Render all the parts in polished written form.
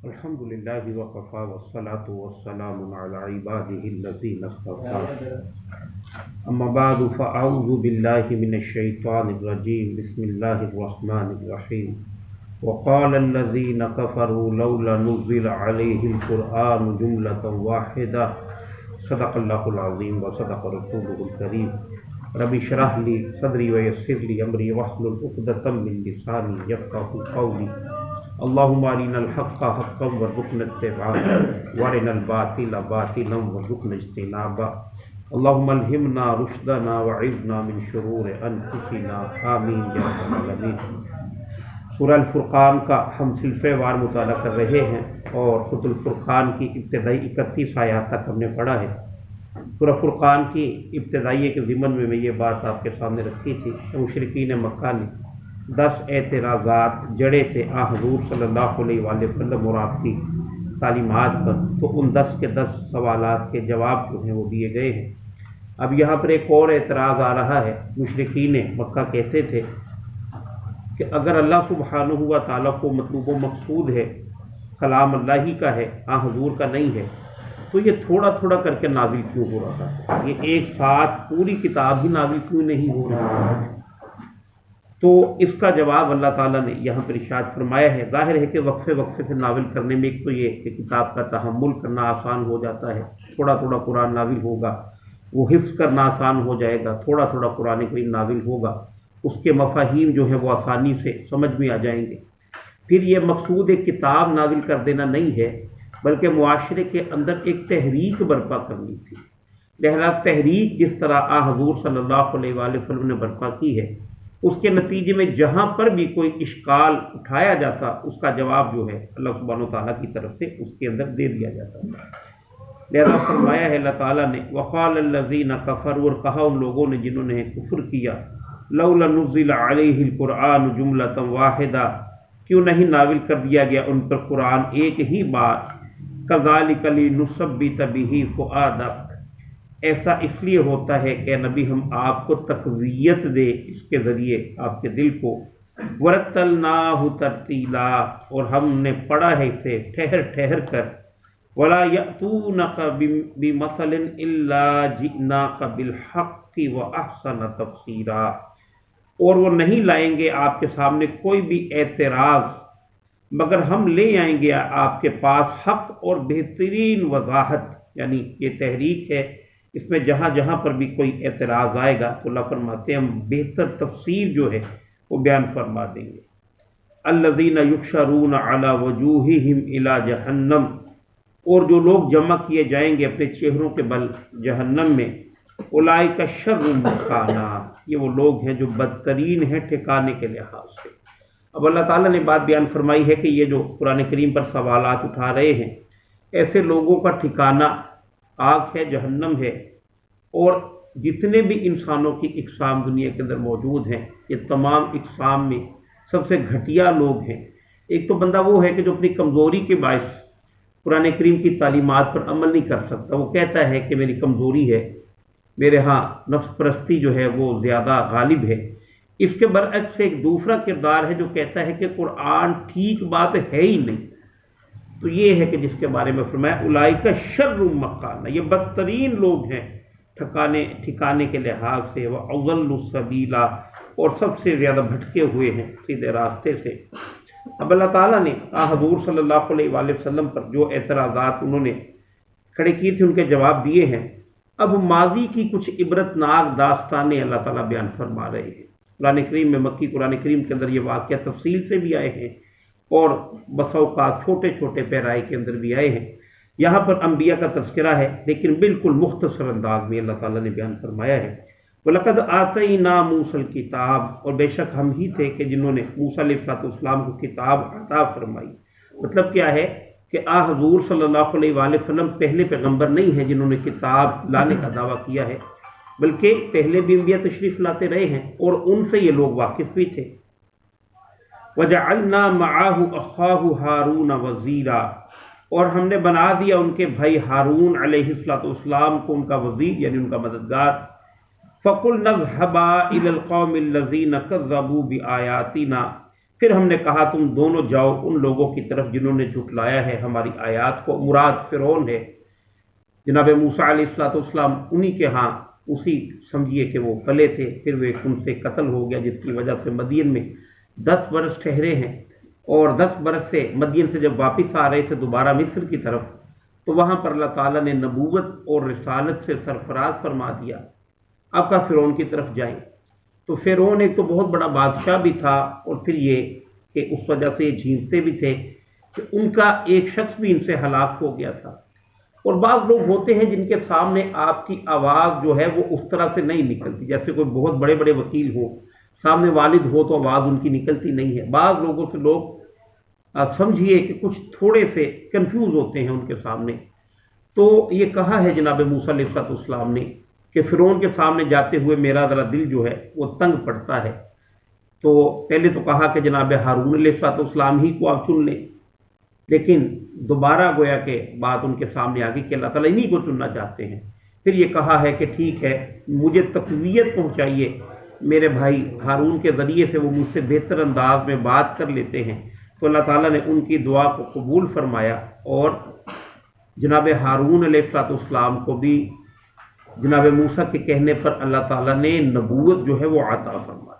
الحمد للہ وقفا والصلاة والسلام علی عباده الذین اصطفى اما بعد فاعوذ باللہ من الشیطان الرجیم بسم اللہ الرحمن الرحیم وقال الذین کفروا لولا نزل علیہ القرآن جملة واحدة صدق اللہ العظیم وصدق رسولہ الکریم رب اشرح لی صدری ویسر لی امری واحلل عقدۃ من لسانی یفقهوا قولی اللهم ارنا الحق حقا وارزقنا اتباعه وارنا الباطل باطلا وارزقنا اجتنابه اللهم الهمنا رشدنا وعذنا من شرور انفسنا آمین یا رب العالمین۔ سورہ الفرقان کا ہم سلسلہ وار مطالعہ کر رہے ہیں اور سورۃ الفرقان کی ابتدائی 31 آیات تک ہم نے پڑھا ہے۔ سورہ فرقان کی ابتدائی کے ضمن میں یہ بات آپ کے سامنے رکھی تھی کہ مشرکین مکہ نے 10 اعتراضات جڑے تھے حضور صلی اللہ علیہ وآلہ وسلم اور آپ کی تعلیمات پر، تو ان 10 کے 10 سوالات کے جواب جو ہیں وہ دیے گئے ہیں۔ اب یہاں پر ایک اور اعتراض آ رہا ہے۔ مشرکین مکہ کہتے تھے کہ اگر اللہ سبحانہ و تعالیٰ کو مطلوب و مقصود ہے، کلام اللہ ہی کا ہے، حضور کا نہیں ہے، تو یہ تھوڑا تھوڑا کر کے نازل کیوں ہو رہا ہے؟ یہ ایک ساتھ پوری کتاب ہی نازل کیوں نہیں ہو رہا ہے؟ تو اس کا جواب اللہ تعالیٰ نے یہاں پر ارشاد فرمایا ہے۔ ظاہر ہے کہ وقفے وقفے سے نازل کرنے میں ایک تو یہ کہ کتاب کا تحمل کرنا آسان ہو جاتا ہے، تھوڑا تھوڑا قرآن نازل ہوگا، وہ حفظ کرنا آسان ہو جائے گا، تھوڑا تھوڑا قرآن کریم نازل ہوگا، اس کے مفاہیم جو ہیں وہ آسانی سے سمجھ میں آ جائیں گے۔ پھر یہ مقصود ایک کتاب نازل کر دینا نہیں ہے، بلکہ معاشرے کے اندر ایک تحریک برپا کرنی تھی۔ لہذا تحریک جس طرح حضور صلی اللہ علیہ وآلہ وسلم نے برپا کی ہے، اس کے نتیجے میں جہاں پر بھی کوئی اشکال اٹھایا جاتا، اس کا جواب جو ہے اللہ سبحانہ وتعالیٰ کی طرف سے اس کے اندر دے دیا جاتا ہے۔ لہذا فرمایا ہے اللہ تعالیٰ نے وقال الذین کفروا، اور کہا ان لوگوں نے جنہوں نے کفر کیا، لولا نزل علیہ القرآن جملۃ واحدہ، کیوں نہیں نازل کر دیا گیا ان پر قرآن ایک ہی بار، کذالک لنثبت بہ فؤادک، ایسا اس لیے ہوتا ہے کہ نبی ہم آپ کو تقویت دے اس کے ذریعے آپ کے دل کو، ورتلناہ ترتیلا، اور ہم نے پڑھا ہے اسے ٹھہر ٹھہر کر، ولا یأتونک بمثل الا جئناک بالحق واحسن تفسیرا، اور وہ نہیں لائیں گے آپ کے سامنے کوئی بھی اعتراض مگر ہم لے آئیں گے آپ کے پاس حق اور بہترین وضاحت۔ یعنی یہ تحریک ہے، اس میں جہاں جہاں پر بھی کوئی اعتراض آئے گا تو اللہ فرماتے ہیں ہم بہتر تفسیر جو ہے وہ بیان فرما دیں گے۔ الذین یحشرون علی وجوہہم الی جہنم، اور جو لوگ جمع کیے جائیں گے اپنے چہروں کے بل جہنم میں، اولئک شر مکانا، یہ وہ لوگ ہیں جو بدترین ہیں ٹھکانے کے لحاظ سے۔ اب اللہ تعالیٰ نے بات بیان فرمائی ہے کہ یہ جو قرآن کریم پر سوالات اٹھا رہے ہیں، ایسے لوگوں کا ٹھکانہ آگ ہے، جہنم ہے، اور جتنے بھی انسانوں کی اقسام دنیا کے اندر موجود ہیں، یہ تمام اقسام میں سب سے گھٹیا لوگ ہیں۔ ایک تو بندہ وہ ہے کہ جو اپنی کمزوری کے باعث قرآن کریم کی تعلیمات پر عمل نہیں کر سکتا، وہ کہتا ہے کہ میری کمزوری ہے، میرے ہاں نفس پرستی جو ہے وہ زیادہ غالب ہے۔ اس کے برعکس ایک دوسرا کردار ہے جو کہتا ہے کہ قرآن ٹھیک بات ہے ہی نہیں، تو یہ ہے کہ جس کے بارے میں فرمایا اولئک شر مکانہ، یہ بدترین لوگ ہیں ٹھکانے کے لحاظ سے، واضل السبیلا، اور سب سے زیادہ بھٹکے ہوئے ہیں سیدھے راستے سے۔ اب اللہ تعالیٰ نے حضور صلی اللہ علیہ وآلہ وسلم پر جو اعتراضات انہوں نے کھڑے کی تھی ان کے جواب دیے ہیں۔ اب ماضی کی کچھ عبرت ناک داستانیں اللہ تعالیٰ بیان فرما رہے ہیں۔ قرآن کریم میں، مکی قرآن کریم کے اندر یہ واقعہ تفصیل سے بھی آئے ہیں اور بسا اوقات چھوٹے چھوٹے پیرائے کے اندر بھی آئے ہیں۔ یہاں پر انبیاء کا تذکرہ ہے لیکن بالکل مختصر انداز میں اللہ تعالیٰ نے بیان فرمایا ہے۔ وَلَقَدْ آتَيْنَا مُوسَى الْكِتَابَ، اور بے شک ہم ہی تھے کہ جنہوں نے موسیٰ علیہ السلام کو کتاب عطا فرمائی۔ مطلب کیا ہے کہ حضور صلی اللہ علیہ وآلہ وسلم پہلے پیغمبر نہیں ہیں جنہوں نے کتاب لانے کا دعویٰ کیا ہے، بلکہ پہلے بھی انبیاء تشریف لاتے رہے ہیں اور ان سے یہ لوگ واقف بھی تھے۔ وَجَعَلْنَا مَعَهُ أَخَاهُ هَارُونَ وَزِيرًا، اور ہم نے بنا دیا ان کے بھائی ہارون علیہ السلام کو ان کا وزیر، یعنی ان کا مددگار۔ فَقُلْنَا اذْهَبَا إِلَى الْقَوْمِ الَّذِينَ كَذَّبُوا بِآيَاتِنَا، پھر ہم نے کہا تم دونوں جاؤ ان لوگوں کی طرف جنہوں نے جھٹلایا ہے ہماری آیات کو، مراد فرعون ہے، جناب موسیٰ علیہ السلام انہی کے ہاں اسی سمجھیے کہ وہ پلے تھے، پھر وہ ان سے قتل ہو گیا، جس کی وجہ سے مدین میں 10 برس ٹھہرے ہیں، اور 10 برس سے مدین سے جب واپس آ رہے تھے دوبارہ مصر کی طرف، تو وہاں پر اللہ تعالیٰ نے نبوت اور رسالت سے سرفراز فرما دیا، اب کا فرعون کی طرف جائیں۔ تو فرعون ایک تو بہت بڑا بادشاہ بھی تھا، اور پھر یہ کہ اس وجہ سے یہ جھینکتے بھی تھے کہ ان کا ایک شخص بھی ان سے ہلاک ہو گیا تھا۔ اور بعض لوگ ہوتے ہیں جن کے سامنے آپ کی آواز جو ہے وہ اس طرح سے نہیں نکلتی، جیسے کوئی بہت بڑے بڑے وکیل ہو، سامنے والد ہو تو آواز ان کی نکلتی نہیں ہے۔ بعض لوگوں سے لوگ سمجھیے کہ کچھ تھوڑے سے کنفیوز ہوتے ہیں ان کے سامنے۔ تو یہ کہا ہے جناب موسیٰ علیہ السلام نے کہ فرعون کے سامنے جاتے ہوئے میرا ذرا دل جو ہے وہ تنگ پڑتا ہے۔ تو پہلے تو کہا کہ جناب ہارون علیہ السلام ہی کو آپ چن لیں، لیکن دوبارہ گویا کہ بات ان کے سامنے آ گئی کہ اللہ تعالیٰ انہی کو چننا چاہتے ہیں۔ پھر یہ کہا ہے کہ ٹھیک ہے مجھے تقویت پہنچائیے، میرے بھائی ہارون کے ذریعے سے وہ مجھ سے بہتر انداز میں بات کر لیتے ہیں۔ تو اللہ تعالیٰ نے ان کی دعا کو قبول فرمایا، اور جناب ہارون علیہ السلام کو بھی جناب موسیٰ کے کہنے پر اللہ تعالیٰ نے نبوت جو ہے وہ عطا فرمایا۔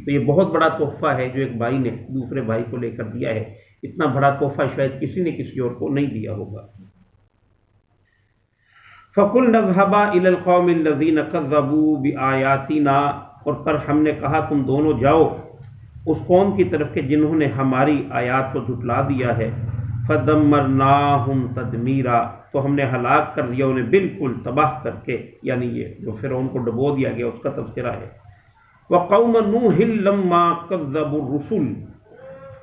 تو یہ بہت بڑا تحفہ ہے جو ایک بھائی نے دوسرے بھائی کو لے کر دیا ہے، اتنا بڑا تحفہ شاید کسی نے کسی اور کو نہیں دیا ہوگا۔ فَقُلْنَا اذْهَبَا إِلَى الْقَوْمِ الَّذِينَ كَذَّبُوا بِآيَاتِنَا، اور پر ہم نے کہا تم دونوں جاؤ اس قوم کی طرف کہ جنہوں نے ہماری آیات کو جھٹلا دیا ہے۔ فَدَمَّرْنَاهُمْ تَدْمِيرًا، تو ہم نے ہلاک کر دیا انہیں بالکل تباہ کر کے، یعنی یہ جو فرعون کو ڈبو دیا گیا اس کا تذکرہ ہے۔ وَقَوْمَ نُوحٍ لَمَّا كَذَّبُوا الرُّسُلَ،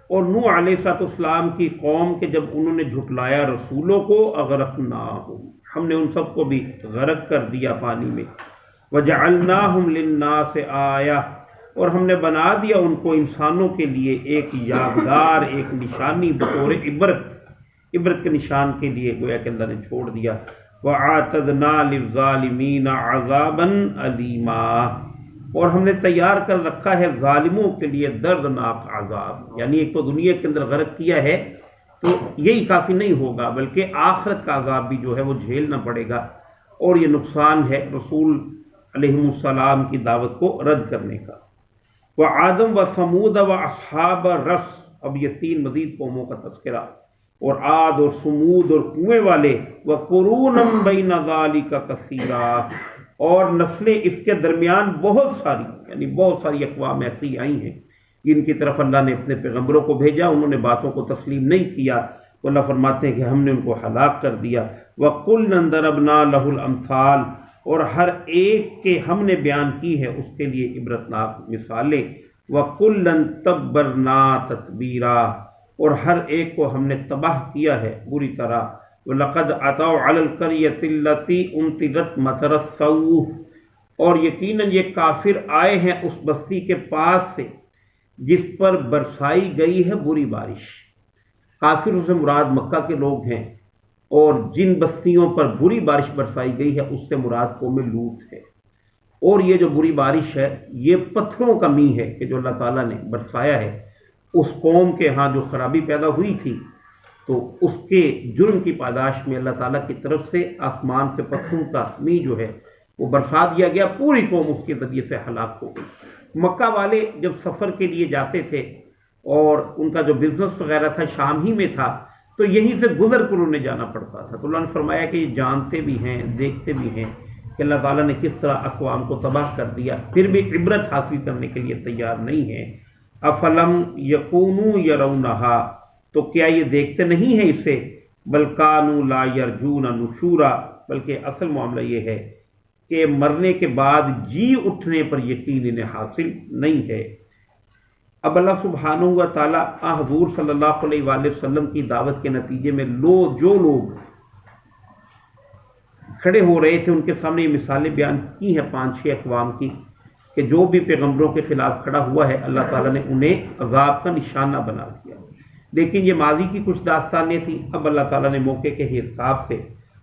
اور نوح علیہ السلام کی قوم کے جب انہوں نے جھٹلایا رسولوں کو، اغرقناہم، ہم نے ان سب کو بھی غرق کر دیا پانی میں۔ وجعلناہم للناس آیہ، اور ہم نے بنا دیا ان کو انسانوں کے لیے ایک یادگار، ایک نشانی بطور عبرت کے نشان کے لیے گویا کہ اللہ نے چھوڑ دیا۔ وَأَعْتَدْنَا لِلظَّالِمِينَ عَذَابًا أَلِيمًا، اور ہم نے تیار کر رکھا ہے ظالموں کے لیے دردناک عذاب، یعنی ایک تو دنیا کے اندر غرق کیا ہے تو یہی کافی نہیں ہوگا، بلکہ آخرت کا عذاب بھی جو ہے وہ جھیلنا پڑے گا، اور یہ نقصان ہے رسول علیہ السلام کی دعوت کو رد کرنے کا۔ وَعَادًا وَثَمُودَ وَأَصْحَابَ الرَّسِّ، اب یہ 3 مزید قوموں کا تذکرہ، اور عاد اور سمود اور کنویں والے، وَقُرُونًا بَيْنَ ذَلِكَ كَثِيرًا، اور نسلیں اس کے درمیان بہت ساری، یعنی بہت ساری اقوام ایسی آئی ہیں جن کی طرف اللہ نے اپنے پیغمبروں کو بھیجا، انہوں نے باتوں کو تسلیم نہیں کیا، تو اللہ فرماتے ہیں کہ ہم نے ان کو ہلاک کر دیا۔ وَكُلًّا ضَرَبْنَا لَهُ الْأَمْثَالَ، اور ہر ایک کے ہم نے بیان کی ہے اس کے لیے عبرتناک مثالیں۔ وَكُلًّا تَبَّرْنَا تَتْبِيرًا، اور ہر ایک کو ہم نے تباہ کیا ہے بری طرح۔ وَلَقَدْ أَتَوْا عَلَى الْقَرْيَةِ الَّتِي أُمْطِرَتْ مَطَرَ السَّوْءِ، اور یقیناً یہ کافر آئے ہیں اس بستی کے پاس سے جس پر برسائی گئی ہے بری بارش۔ کافروں سے مراد مکہ کے لوگ ہیں، اور جن بستیوں پر بری بارش برسائی گئی ہے اس سے مراد قوم لوط ہے۔ اور یہ جو بری بارش ہے یہ پتھروں کا می ہے کہ جو اللہ تعالیٰ نے برسایا ہے اس قوم کے ہاں جو خرابی پیدا ہوئی تھی، تو اس کے جرم کی پاداش میں اللہ تعالیٰ کی طرف سے آسمان سے پتھروں کا می جو ہے وہ برسا دیا گیا، پوری قوم اس کے ذریعے سے ہلاک ہو گئی۔ مکہ والے جب سفر کے لیے جاتے تھے اور ان کا جو بزنس وغیرہ تھا شام ہی میں تھا، تو یہیں سے گزر کر انہیں جانا پڑتا تھا، تو اللہ نے فرمایا کہ یہ جانتے بھی ہیں دیکھتے بھی ہیں کہ اللہ تعالیٰ نے کس طرح اقوام کو تباہ کر دیا، پھر بھی عبرت حاصل کرنے کے لیے تیار نہیں ہیں۔ افلم یکونوا یرونہا، تو کیا یہ دیکھتے نہیں ہیں اسے، بل کانوا لا یرجون نشورا، بلکہ اصل معاملہ یہ ہے کہ مرنے کے بعد جی اٹھنے پر یقین انہیں حاصل نہیں ہے۔ اب اللہ سبحانہ و تعالیٰ حضور صلی اللہ علیہ وآلہ وسلم کی دعوت کے نتیجے میں جو لوگ کھڑے ہو رہے تھے ان کے سامنے یہ مثالیں بیان کی ہیں 5-6 اقوام کی، کہ جو بھی پیغمبروں کے خلاف کھڑا ہوا ہے اللہ تعالیٰ نے انہیں عذاب کا نشانہ بنا دیا۔ لیکن یہ ماضی کی کچھ داستانیں تھیں، اب اللہ تعالیٰ نے موقع کے حساب سے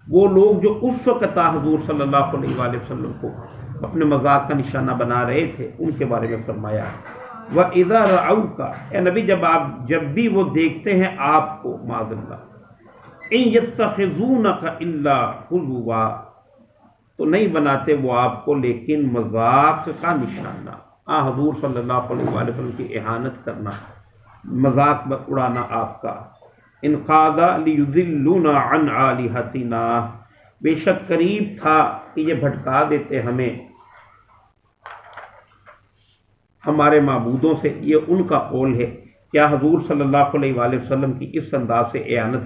وہ لوگ جو اس وقت حضور صلی اللہ علیہ وآلہ وسلم کو اپنے مذاق کا نشانہ بنا رہے تھے ان کے بارے میں فرمایا۔ وَإِذَا رَأَوْكَ، اے نبی جب بھی وہ دیکھتے ہیں آپ کو، معاذ اللہ، إِن يَتَّخِذُونَكَ إِلَّا هُزُوًا، تو نہیں بناتے وہ آپ کو لیکن مذاق کا نشانہ، حضور صلی اللہ علیہ وآلہ وسلم کی اہانت کرنا، مذاق اڑانا آپ کا۔ إِن قَادَ لِيُضِلُّونَا عَنْ آلِهَتِنَا، بے شک قریب تھا کہ یہ بھٹکا دیتے ہمیں ہمارے معبودوں سے۔ یہ ان کا قول ہے۔ کیا حضور صلی اللہ علیہ وآلہ وسلم کی اس انداز سے اہانت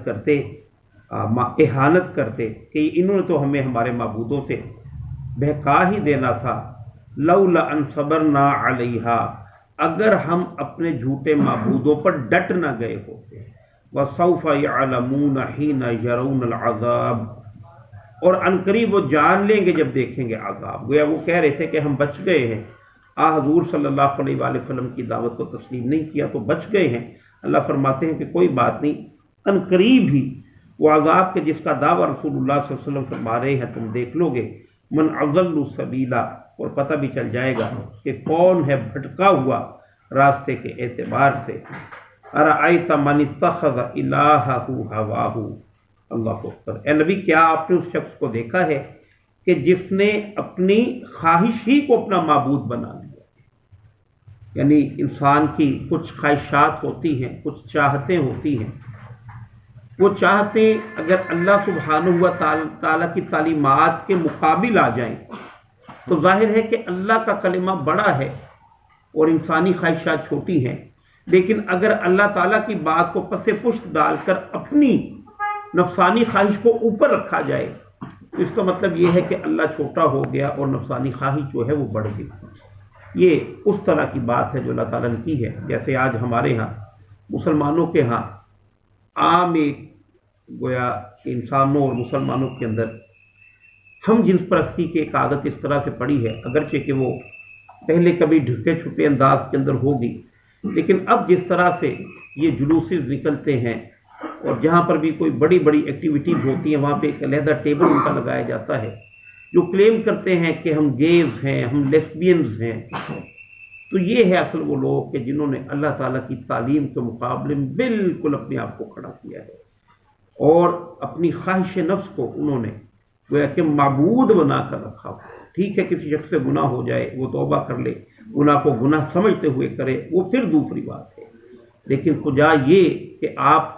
کرتے کہ انہوں نے تو ہمیں ہمارے معبودوں سے بہکا ہی دینا تھا۔ لولا ان صبرنا علیہا، اگر ہم اپنے جھوٹے معبودوں پر ڈٹ نہ گئے ہوتے۔ وسوف یعلمون حین یرون العذاب، اور عنقریب وہ جان لیں گے جب دیکھیں گے عذاب۔ گویا وہ کہہ رہے تھے کہ ہم بچ گئے ہیں، حضور صلی اللہ علیہ وآلہ وسلم کی دعوت کو تسلیم نہیں کیا تو بچ گئے ہیں۔ اللہ فرماتے ہیں کہ کوئی بات نہیں، عنقریب ہی وہ عذاب کے جس کا دعویٰ رسول اللہ صلی اللہ علیہ وسلم فرما رہے ہیں تم دیکھ لو گے۔ من اضل سبیلا، اور پتہ بھی چل جائے گا کہ کون ہے بھٹکا ہوا راستے کے اعتبار سے۔ ارأیت من اتخذ الہہ ہواہ، اللہ اکبر۔ اے نبی کیا آپ نے اس شخص کو دیکھا ہے کہ جس نے اپنی خواہش ہی کو اپنا معبود بنا لیا؟ یعنی انسان کی کچھ خواہشات ہوتی ہیں، کچھ چاہتیں ہوتی ہیں، وہ چاہتے اگر اللہ سبحانہ و تعالیٰ کی تعلیمات کے مقابل آ جائیں تو ظاہر ہے کہ اللہ کا کلمہ بڑا ہے اور انسانی خواہشات چھوٹی ہیں، لیکن اگر اللہ تعالیٰ کی بات کو پس پشت ڈال کر اپنی نفسانی خواہش کو اوپر رکھا جائے تو اس کا مطلب یہ ہے کہ اللہ چھوٹا ہو گیا اور نفسانی خواہش جو ہے وہ بڑھ گئی۔ یہ اس طرح کی بات ہے جو اللہ تعالیٰ نے کی ہے۔ جیسے آج ہمارے ہاں مسلمانوں کے ہاں عام ایک گویا کہ انسانوں اور مسلمانوں کے اندر ہم جنس پرستی کی ایک عادت اس طرح سے پڑی ہے، اگرچہ کہ وہ پہلے کبھی ڈھکے چھپے انداز کے اندر ہوگی، لیکن اب جس طرح سے یہ جلوسز نکلتے ہیں اور جہاں پر بھی کوئی بڑی بڑی ایکٹیویٹیز ہوتی ہیں وہاں پہ ایک علیحدہ ٹیبل ان کا لگایا جاتا ہے، جو کلیم کرتے ہیں کہ ہم گیز ہیں، ہم لیسبینز ہیں، تو یہ ہے اصل وہ لوگ کہ جنہوں نے اللہ تعالیٰ کی تعلیم کے مقابلے میں بالکل اپنے آپ کو کھڑا کیا ہے اور اپنی خواہش نفس کو انہوں نے گویا کہ معبود بنا کر رکھا ہو۔ ٹھیک ہے کسی شخص سے گناہ ہو جائے وہ توبہ کر لے، گناہ کو گناہ سمجھتے ہوئے کرے، وہ پھر دوسری بات ہے، لیکن خدا یہ کہ آپ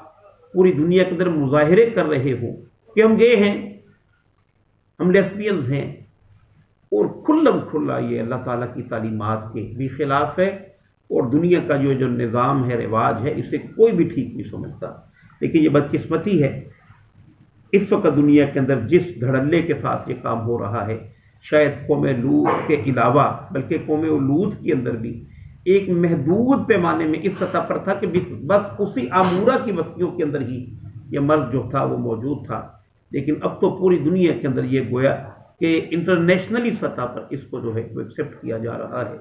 پوری دنیا کے اندر مظاہرے کر رہے ہو کہ ہم گے ہیں، ہم لیسبینز ہیں، اور کھلم کھلا یہ اللہ تعالیٰ کی تعلیمات کے بھی خلاف ہے، اور دنیا کا جو نظام ہے، رواج ہے، اسے کوئی بھی ٹھیک نہیں سمجھتا۔ لیکن یہ بدقسمتی ہے اس وقت دنیا کے اندر جس دھڑلے کے ساتھ یہ کام ہو رہا ہے، شاید قوم لوط کے علاوہ بلکہ قوم لوط کے اندر بھی ایک محدود پیمانے میں اس سطح پر تھا کہ بس اسی آمورہ کی بستیوں کے اندر ہی یہ مرض جو تھا وہ موجود تھا، لیکن اب تو پوری دنیا کے اندر یہ گویا کہ انٹرنیشنلی سطح پر اس کو جو ہے وہ ایکسیپٹ کیا جا رہا ہے۔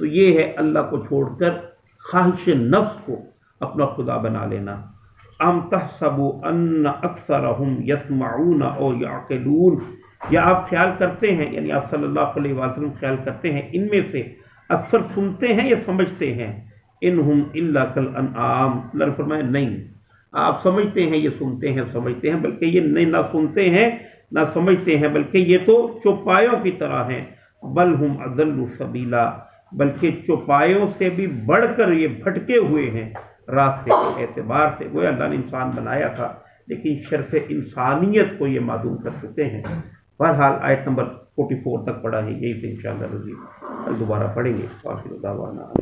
تو یہ ہے اللہ کو چھوڑ کر خواہش نفس کو اپنا خدا بنا لینا۔ ام تحسبوا ان اکثرهم یسمعون او یعقلون، یا آپ خیال کرتے ہیں، یعنی آپ صلی اللہ علیہ وسلم خیال کرتے ہیں ان میں سے اکثر سنتے ہیں یا سمجھتے ہیں؟ انہم الا کالانعام، اللہ نے فرمایا نہیں، آپ سمجھتے ہیں یہ سنتے ہیں سمجھتے ہیں، بلکہ یہ نہیں نہ سنتے ہیں نہ سمجھتے ہیں، بلکہ یہ تو چوپایوں کی طرح ہیں۔ بل ہم اضل سبیلا، بلکہ چوپایوں سے بھی بڑھ کر یہ بھٹکے ہوئے ہیں راستے کے اعتبار سے۔ وہ اللہ نے انسان بنایا تھا لیکن شرف انسانیت کو یہ معدوم کر چکے ہیں۔ بہرحال آیت نمبر 44 تک پڑھا ہے، یہی سے انشاءاللہ رضی دوبارہ پڑھیں گے۔ آخر دعوانا